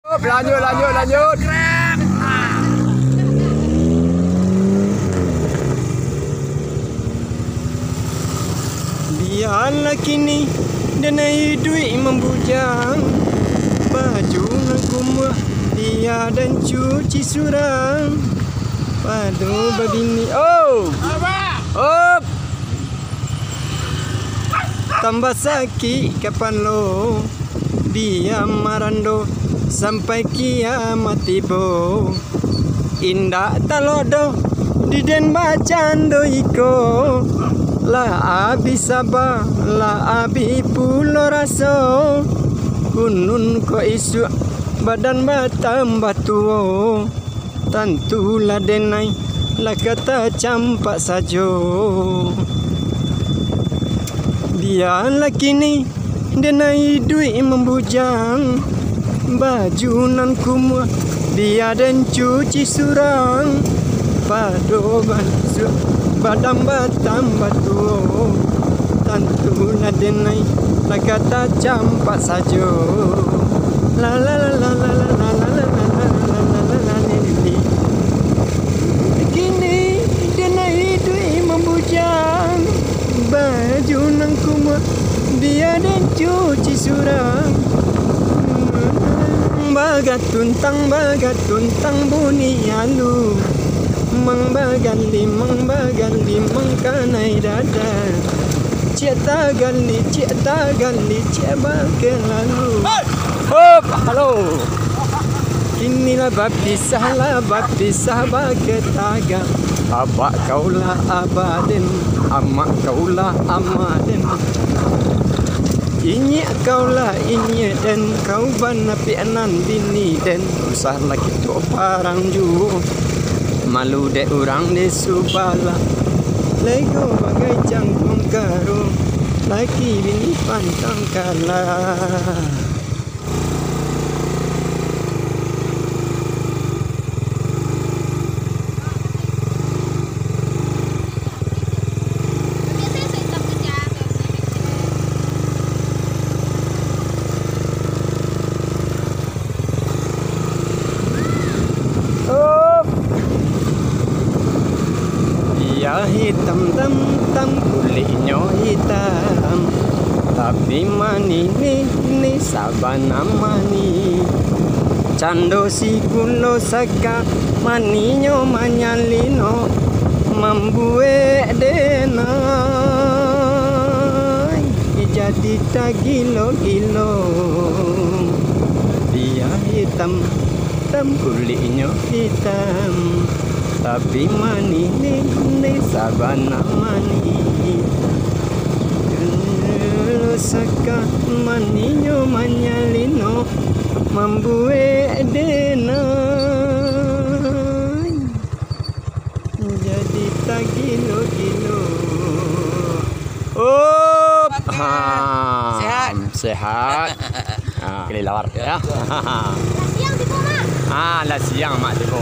Lanjut. Biarlah kini denai duit membujang, baju aku murah dia dan cuci surang. Padu babini tambah sakit kapan lo dia marando sampai kiamat tiba. Indah talodo di den bacando iko la abi sabah la abi pulo raso kunun ko isu badan batam batuo tantulah denai la kata campak sajo. Biarlah kini denai duit membujang, baju nan kumua dia dan cuci surang. Pado bansu badam batam batu tantulah denai la kata campak sajo. La la la la la la la la la la la la. Kini denai duit membujang, baju nan kumua dia dan cuci surang. Bagat tuntang bunyi alu mangbagali mangkanai dada cita gali bagai lalu. Halo inilah bab pisah bagai taga. Abak kaulah abaden, amak kaulah amaden. Inye kaulah inye den, kau ban api anan bini den. Usah lagi tu parang ju, malu de orang de subala. Lego bagai jangkung karu, laki bini pantang kalah. Hitam kulitnya hitam, tapi mani ni sabana mani. Cando si kulo saka maninyo manyalino membuat denai jadi tak gilo-gilo. Dia hitam kulitnya hitam, tapi mani ni sabana mani. Saka maninyo manyalino membuat denai jadi tak gilo-gilo. Sehat. Kelelawar ya. Siang tipu mak. Lah siang mak tipu.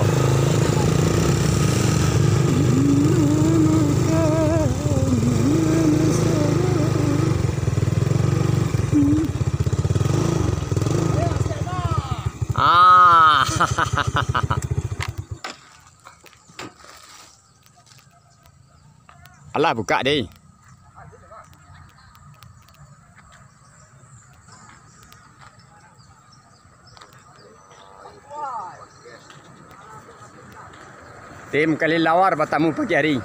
Alah buka deh. Tim kelelawar bertamu pagi hari.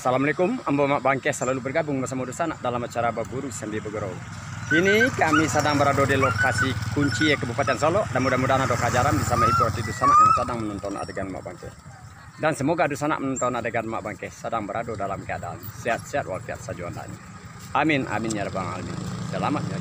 Assalamualaikum, Ambo Mak Bangke selalu bergabung bersama Dusanak dalam acara berburu sambil bergurau. Kini kami sedang berada di lokasi kunci Kabupaten Solo dan mudah-mudahan ada kajaran bisa menghibur Dusanak yang sedang menonton adegan Mak Bangke. Dan semoga Dusanak menonton adegan Mak Bangke sedang berada dalam keadaan sehat-sehat walafiat saja. Amin, amin ya rabbal alamin. Selamat ya.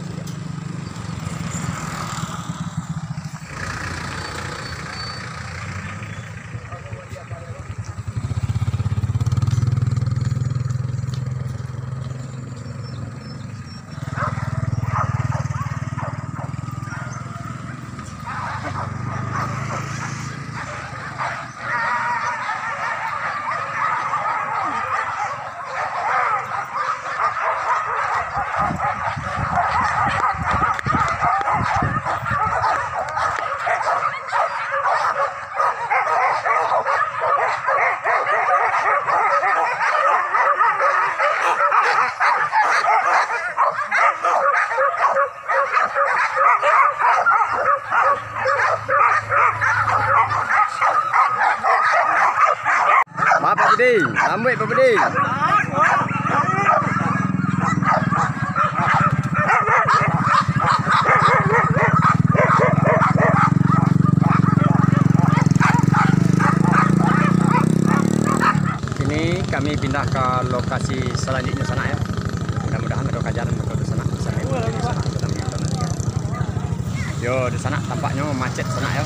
Pak Budi, ambil Pak Budi. Ini kami pindah ke lokasi selanjutnya sana ya. Mudah-mudahan ada kajaran untuk di sana bisa di sana. Yo di sana tampaknya macet sana ya.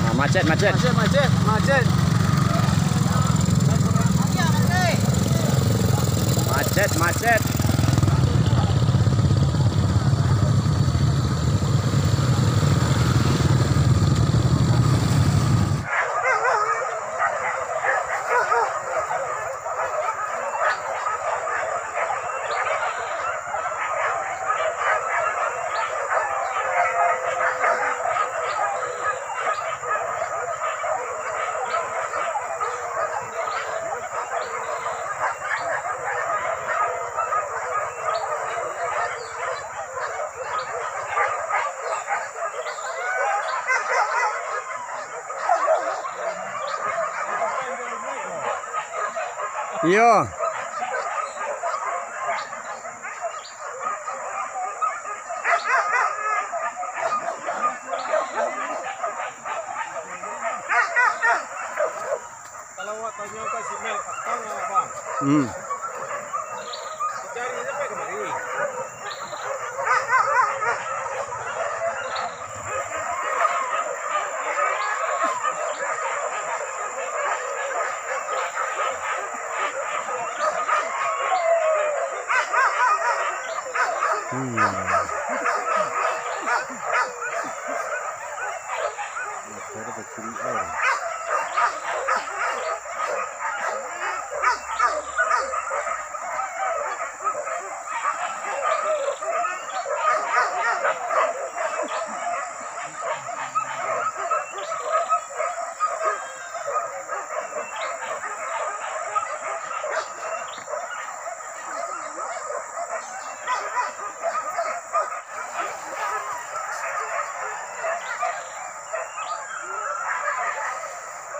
Nah, macet. Iya. Kalau waktunya kasih mel patang apa? Cari sampai kemari.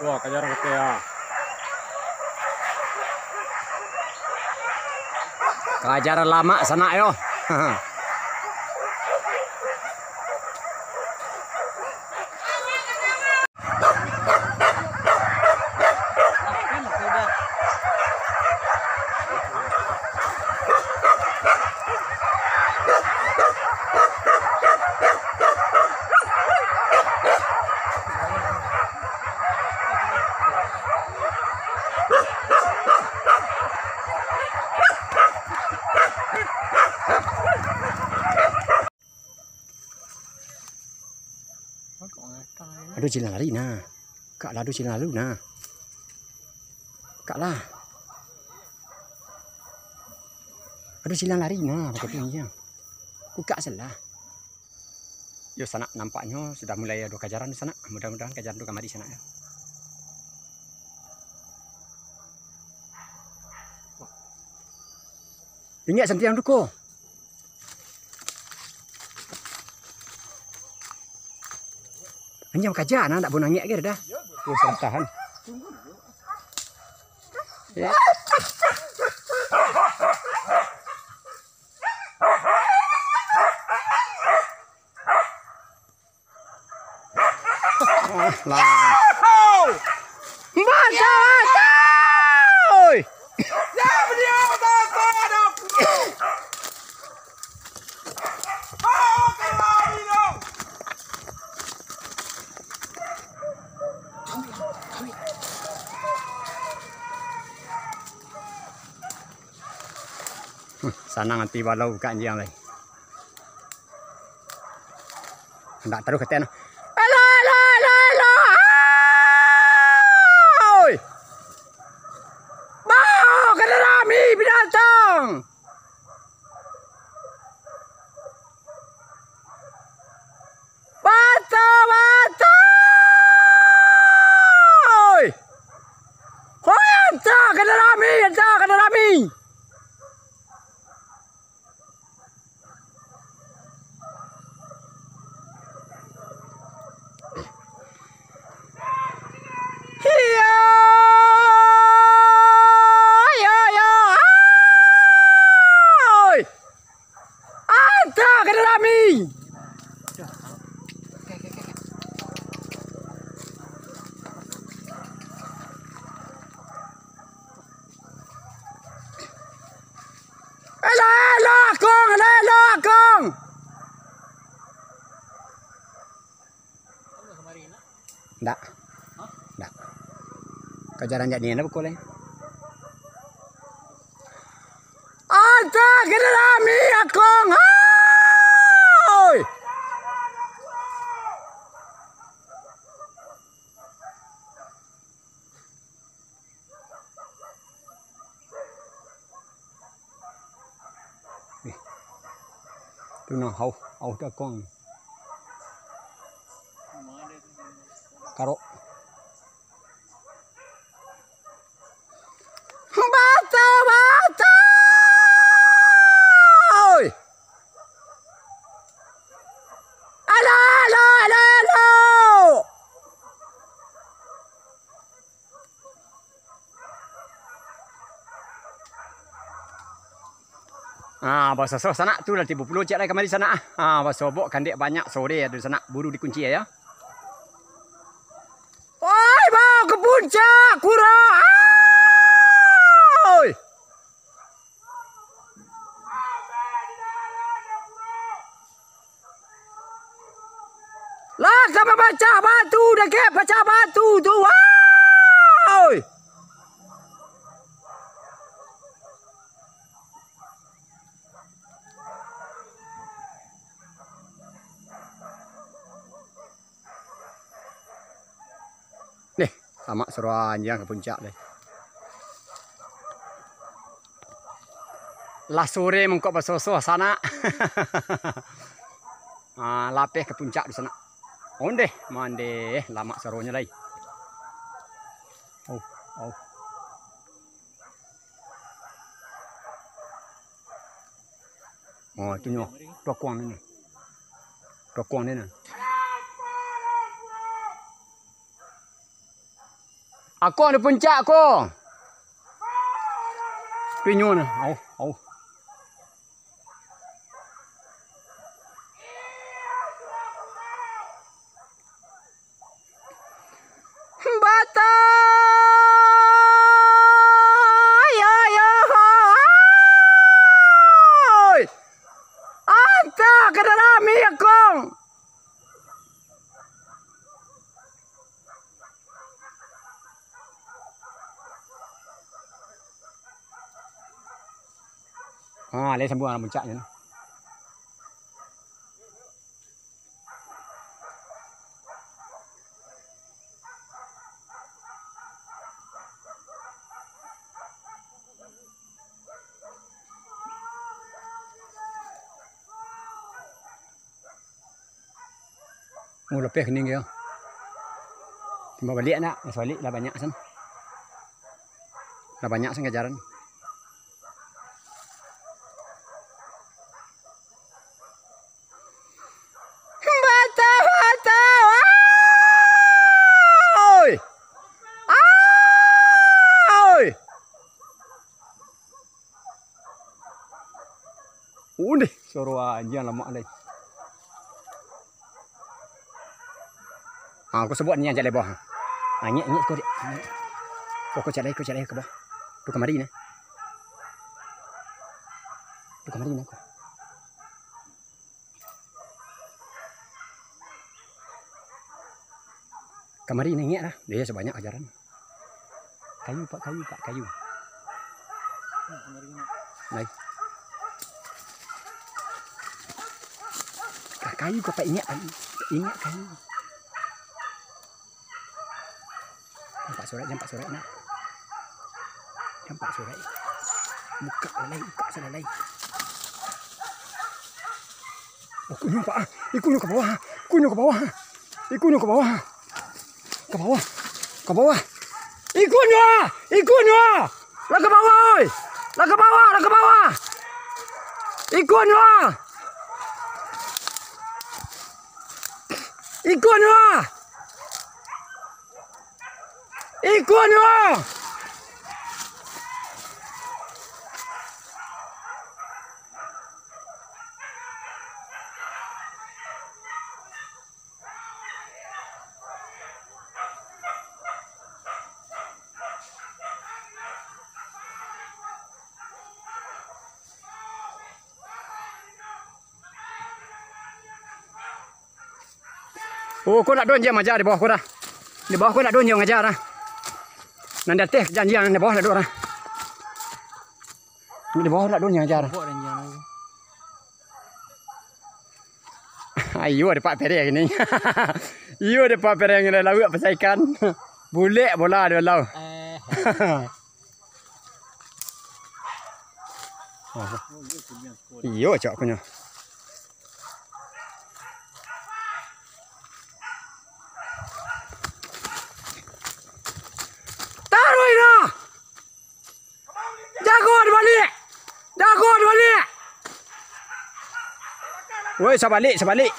Wah, kajaran kita ya. Kajaran lama sana yo. Aduh jalan lari nah. Kak lah aduh jalan lalu nah. Kak lah. Aduh jalan lari nah pakai pinjang. Buka salah. Yo sana nampaknya sudah mulai ada kajaran di sana. Mudah-mudahan kajaran itu kamari sana ya. Ingat sampai yang duko. Hanya kaja, nak boleh nangis ke dah. Yo serah tahan. Ya. Lah. Mata. Oi. Ya, beliau tak ada. Oh, kelamin dong. Sana nanti walau kan yang lain. Hendak taruh ke tanah. Oi. Mau kena rami binatang. Bata. Oi. Hoi anta kena rami. Ndak. Ndak. Kejaran jadi ini pukul ya. Anta gerami akong. Hai. Tu nah hau ta kong. Karo. Bata. Oi. Ala. Bahasa sana tu nanti bupulu cek lagi kemari sana. Bahasa bok kan dia banyak sore ada sana buru dikunci ya. Oi, mau ke puncak kura. Oi. Lah sama baca batu dah ke baca batu tu. Oi. Nih, sama suruh anjing ke puncak deh. Lah sore mengkok basoso sana. Lapeh ke puncak di sana. Onde, mande lama serunya lagi. Oh. Oh, itu nyo. Dokuang ni. Aku ada puncak aku. Pinyo na. Au. Bata. Anta kadarami akong. Lihat sembuh puncaknya. Lebih kening ya. Cuma balik nak, balik lah banyak san. Lah banyak san kejaran. Bata. Oi. Udah, suruh aja lama deh. Aku sebut ni yang jalan bawah. Nyek kau dia. Kau jalan ke bawah. Tu kemari ni. Kau. Kemari ni nyek lah. Dia sebanyak ajaran. Kayu pak. Naik. Kayu kau pak ingat kayu. Jampak surat nak. Jampak surat. Buka selai. Oh, kunyuk pak. Kunyuk ke bawah. Ke bawah. Ikunyuk. Lah ke bawah. Ikunyuk. Oh, kau nak don je majar di bawah kau dah. Di bawah kau nak donjong aja lah. Nanti teh janjian di bawah nak dua lah. Di bawah nak donjong aja lah. Ayo ada Pak Pere gini. Iyo ada Pak Pere yang lalu apa saya ikan. Boleh bola ada lalu. Iyo cak punya. Taruh ini. Jago balik. Jago balik. Woi, sabalik, sabalik.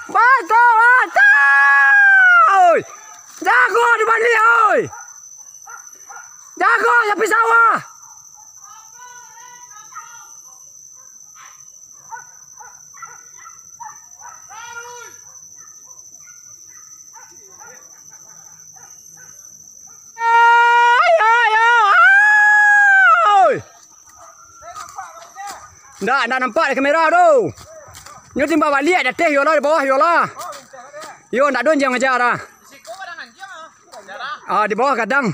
Batu, batu! Jago di balik, oi! Jago sampai sawah. Ndak nampak di kamera tu. Nyo timba balik dah teh yola di bawah yola. Yo ndak donjang aja dah. Di bawah kadang.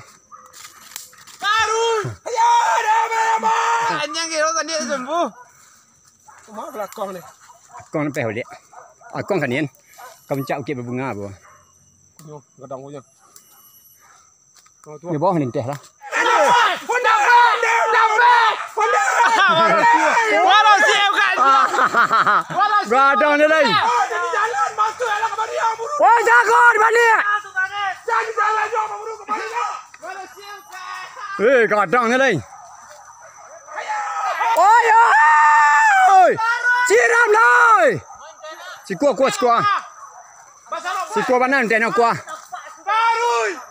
Baru. Ayo, nama. Anjing gitu tadi sembuh. Cuma belakang ni. Kong nampak balik. Kong kan ni. Kau mencak ukit berbunga apa? Yo, kadang punya. Di bawah ni teh lah. Walau siap kan. Beradang ni lagi. Jalan masuk ala kembali yang buru. Wah, jago di balik. Jangan jalan jauh buru kembali. Walau siap kan. Kadang ni lagi. Oi, oi. Siram lai. Si kuah. Si kuah mana ni nak kuah. Baru.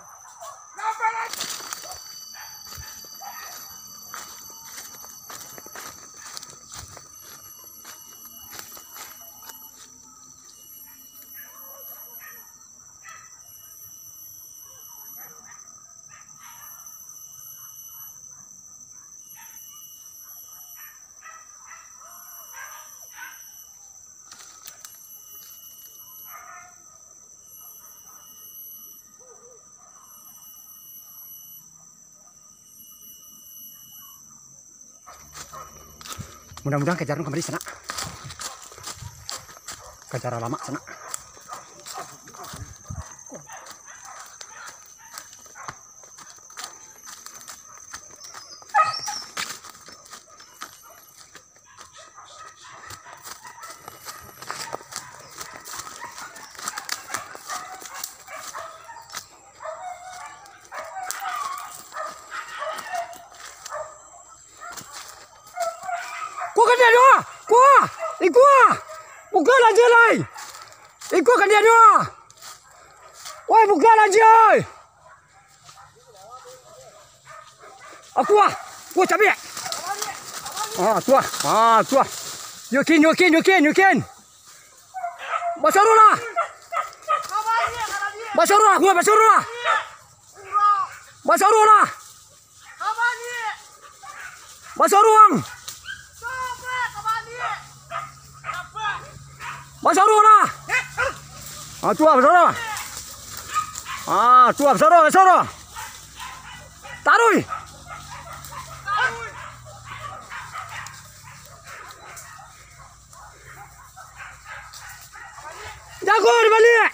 Mudah-mudahan kejaran kembali sana. Kejaran lama sana. Kuah kan dia dua. Kuah. Kuah. Bukan aja lai. Kuah kan dia dua. Woi, bukan aja. Kuah. Kuah cabai. Kuah. Kuah. Yukin. Basarulah. Gua basarulah. Basaruang. Basarulah. Tua basarulah. Tua basarulah. Taruh. Jago di balik.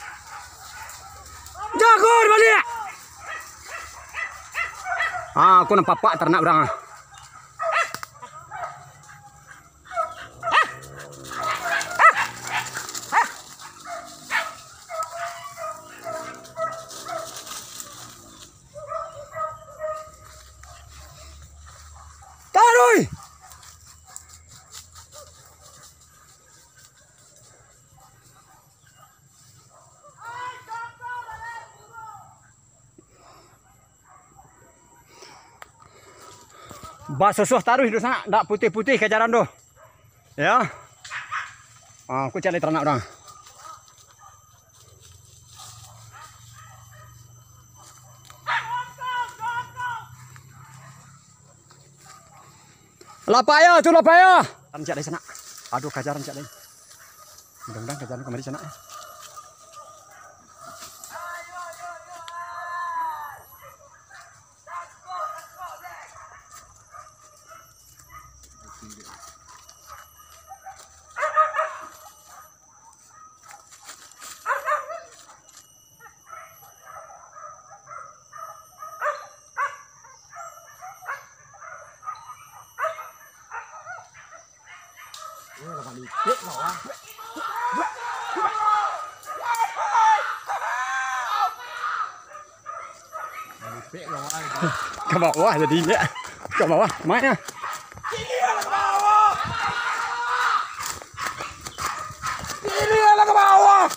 Aku nampak pak ternak orang. Sosoh taruh di sana, ndak putih-putih kejaran tu. Ya. Aku cari ternak orang. Lapaya tu lapaya. Rancak dari sana. Aduh kejar rancak dari. Mudah-mudahan kejar kemari sana. Ke bawah jadinya. Ke bawah, mana? Ini adalah ke bawah.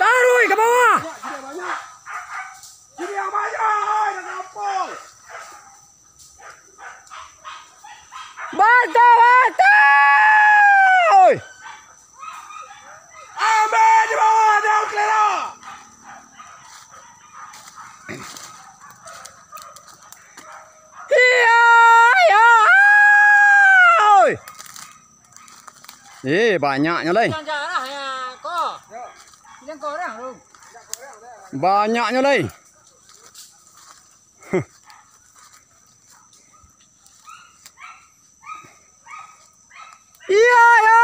Taruh ke bawah. Ini yang banyak, yang kampung. Bantu, bantu. Ambil di bawah, ada kelera. Iya, iya. Banyaknya leh. Banyaknya leh. Iya, iya.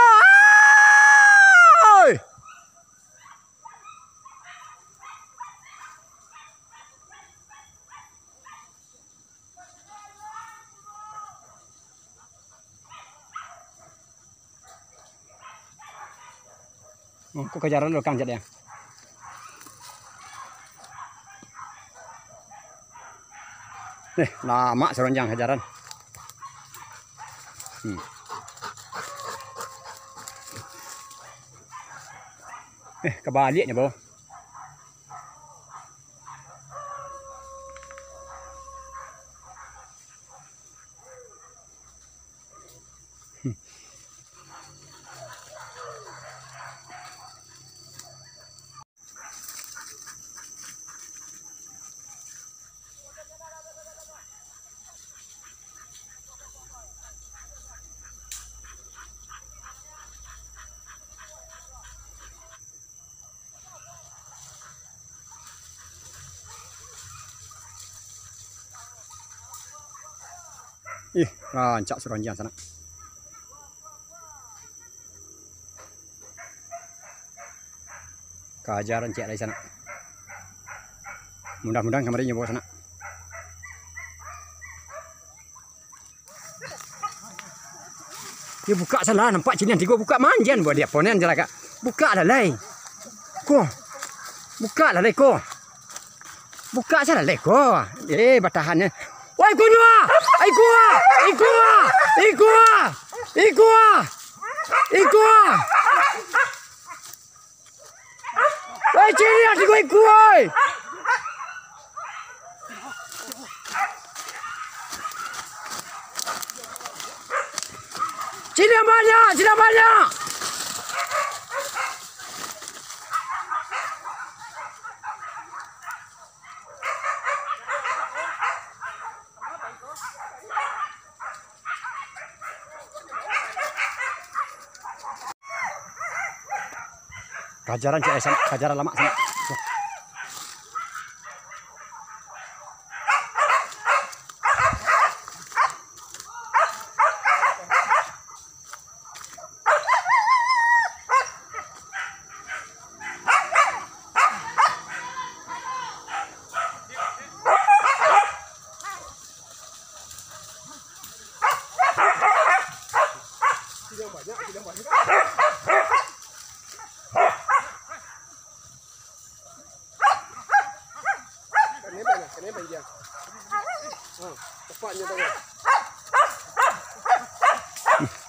Oh, kok kejaran lo kang jat ya? Lama seronjang kejaran. Kebaliknya, Bo. Rancak seronjang sana. Kejaran cek dari sana. Mudah-mudahan kemarinnya bawa sana. Dia buka salah, nampak sini nanti gua buka manjan buat dia ponen jelaka. Buka lah lei. Ko. Buka lah lei ko. Buka salah lei ko. Batahannya. Woi kunwa, ikua. Woi ciri nanti gua ikut. Ciri banyak. Kajaran cek sana, kajaran lama sana.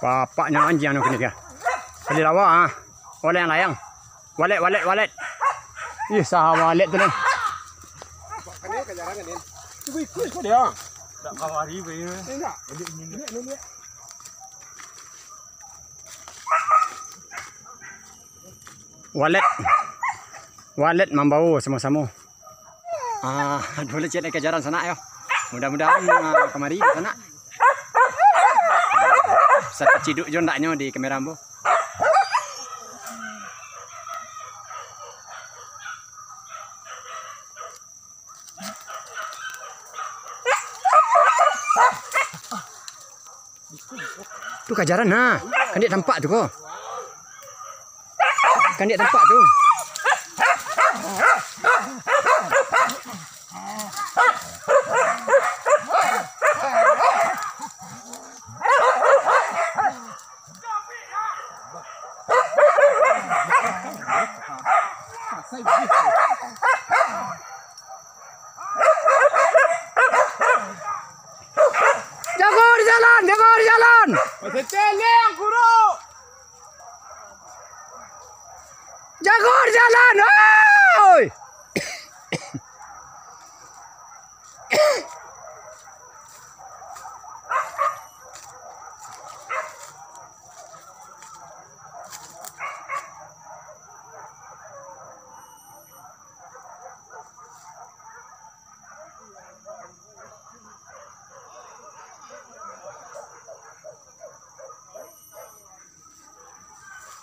Bapaknya anjing anu kini dia. Beli lawa Walet yang layang. Walet. Ih, sah walet tu ni. Kan ni kejaran kan ni. Tu ikut kau dia. Tak kawari be. Enggak. Ini. Walet membawa sama-sama. Boleh cek kejaran sana yo. Mudah-mudahan kemari ke sana. Bisa keciduk jo ndaknya di kamera ambo. Tuh kajaran nah, kan dia tampak tuh kok. Kan dia tampak tuh. Jago di jalan, jago di jalan. Teleng guru. Jago di jalan, oi.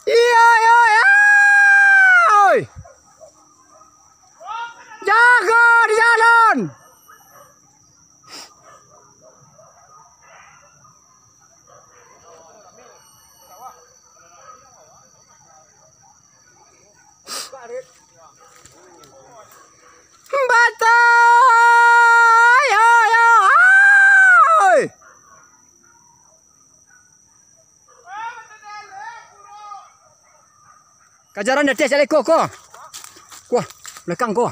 Iya, oi. Jago di jalan. Batai, oi. Kajaran dah tes aleko ko. Kuah, belakang ko.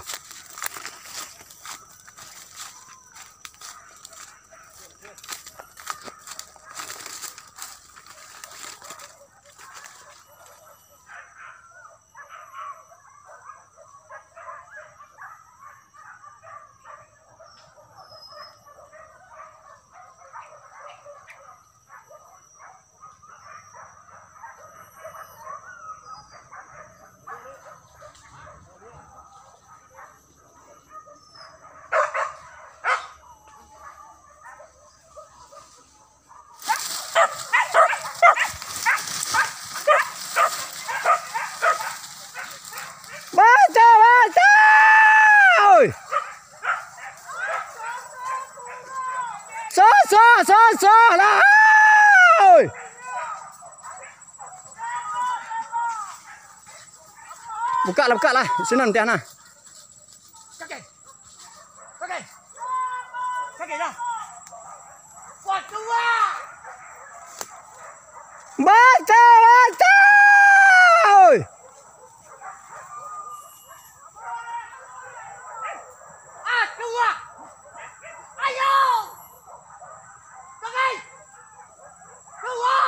So lah. Buka lah. Senang dia nah. Kakek dah. Kuat tua. Baca. Tua. Ayo. Kakek. Tua.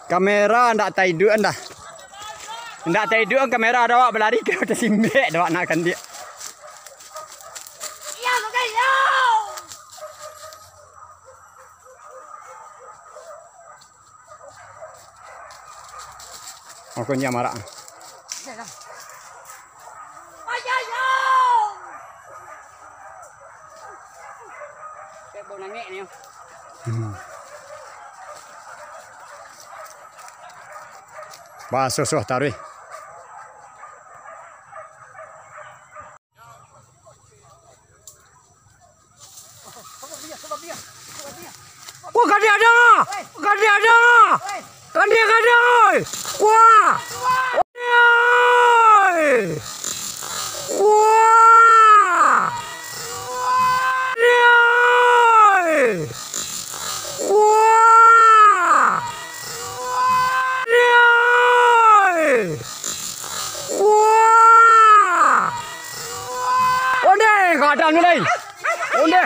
Kamera ndak taiduk dah. Ndak taiduk kamera ada awak berlari ke atas simbek dah awak nakkan dia. Ya, kakek. Ya. Aku nya marah. Ayo. Kayak bau nangek ni. Basuh taruh. Wah, kan dia ada. Wah. Kadang ni lain. Onde.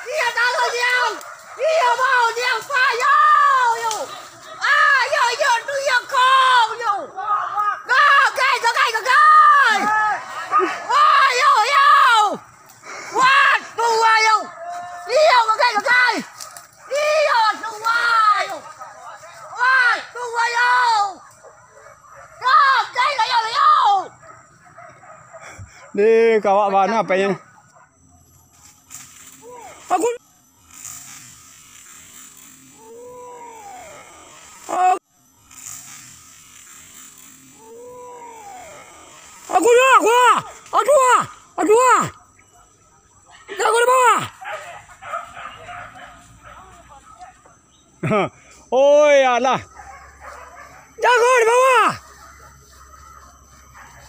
Dia tahu dia. Dia mau dia fire. Yo. Tu yang Di kawak mana apa ya? Aku aduh. Jago di bawah. Oh ya lah. Jago di bawah.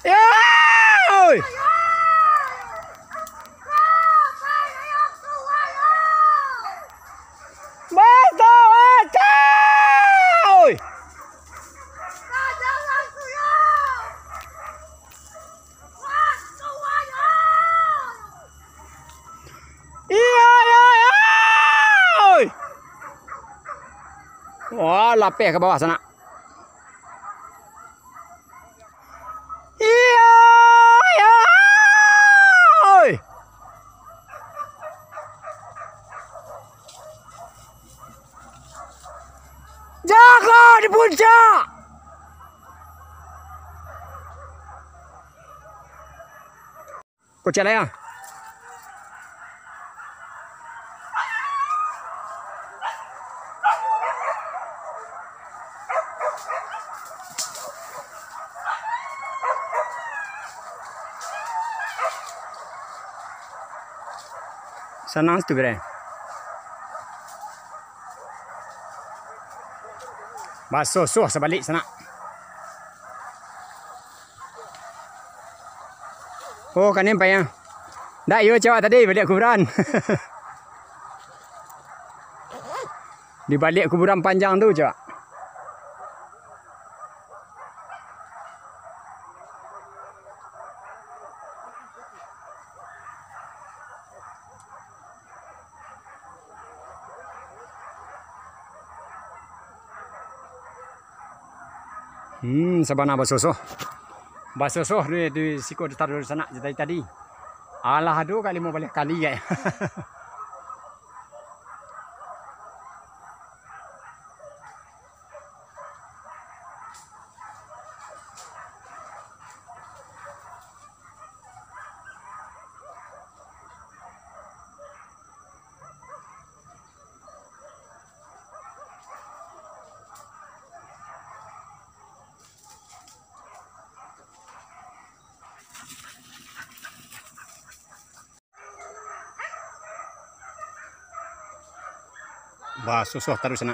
Ya. Oi. Wah, lapeh ke bawah sana. Iya, ya. Oi. Jaga di puncak. Kucing ya. Senang tu keren. Basuh sebalik sana. Oh, kan ni payah. Dah yo cewek tadi balik kuburan. Di balik kuburan panjang tu cewek. Sabana basuh. Basuh di siku di taruh sana tadi. Alah aduh kali mau balik kali ya. Basuh taruh sana.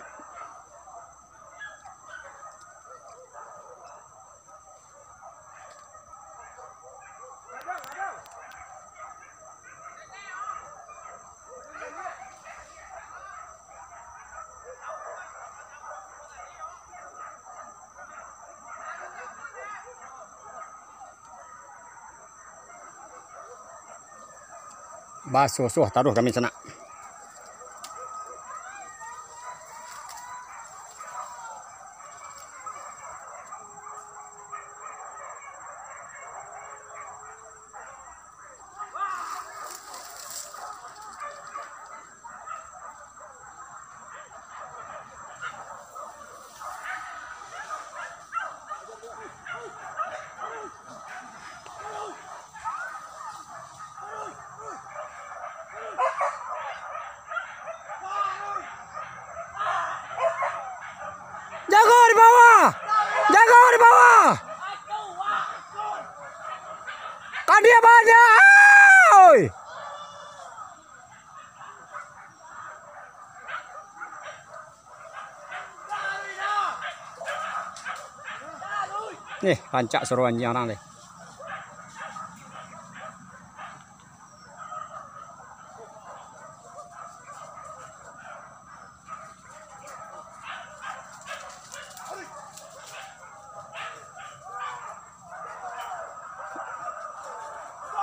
Basuh taruh kami sana. Jago di bawah. Kan dia banyak. Oi. Nih, rancak seruannya orang deh.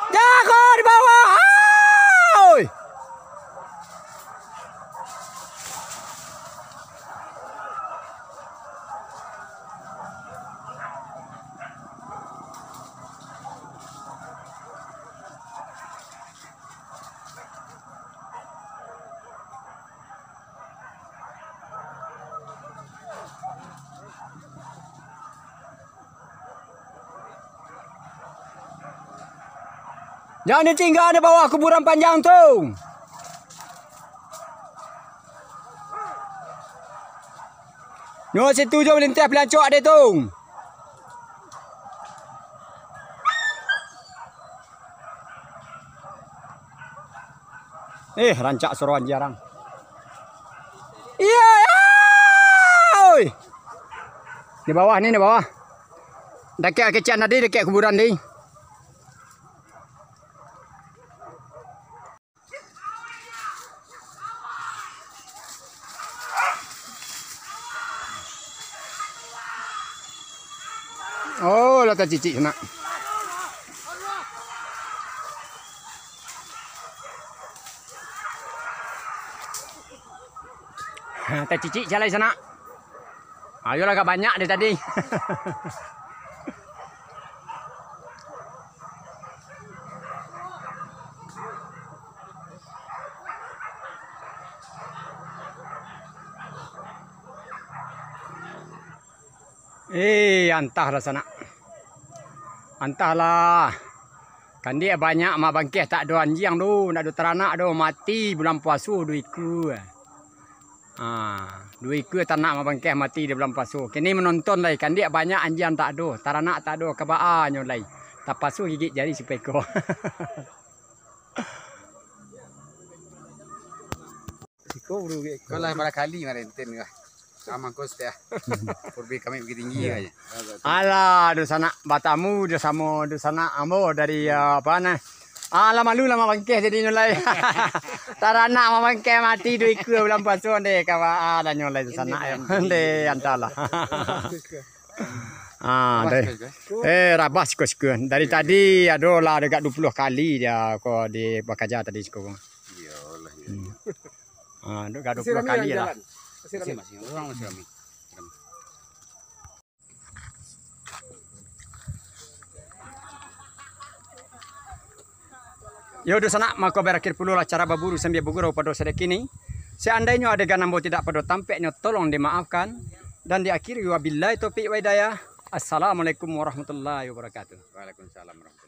Jago di bawah. Oi. Jangan ditinggal di bawah kuburan panjang tu. No, situ je melintas pelancok dia tu. Rancak seruan jarang. Iya. Oi. Di bawah ni, di bawah. Dekat kecil tadi, dekat kuburan ni. Oh, letak cicik sana. Letak cicik jalan sana. Ayolah, agak banyak dia tadi. Antahlah sana. Antahlah. Kan dia banyak mak bangkeh tak ada anjing tu, nak ada teranak tu mati bulan puasa 2 ekor. 2 ekor teranak mak bangkeh mati di bulan puasa. Kini menonton lah, kan dia banyak anjing tak ada, teranak tak ada, kebaannya lai. Tak pasu gigit jari sepeko. Siko bro. Kalau pada kali ngarenten kah. Sama kos dia. Kurbi kami begitu tinggi aja. Alah, di sana batamu dia sama di sana ambo dari apa nah. Alah malu lama bangkeh jadi nyolai. Taranak ma bangkeh mati 2 ekor bulan puasa deh kawa ada nyolai di sana ya. Deh antala. Deh. Rabas kos-kos. Dari tadi ada lah dekat 20 kali dia kau di Bakaja tadi sekarang. Iyalah. Dekat 20 kali lah. Masih orang masih kami. Yo di sana maka berakhir pula acara berburu sambil bergurau pada sedek ini. Seandainya adegan ambo tidak pada tampaknya tolong dimaafkan dan diakhiri wabillahi taufiq wa hidayah. Assalamualaikum warahmatullahi wabarakatuh. Waalaikumsalam warahmatullahi wabarakatuh.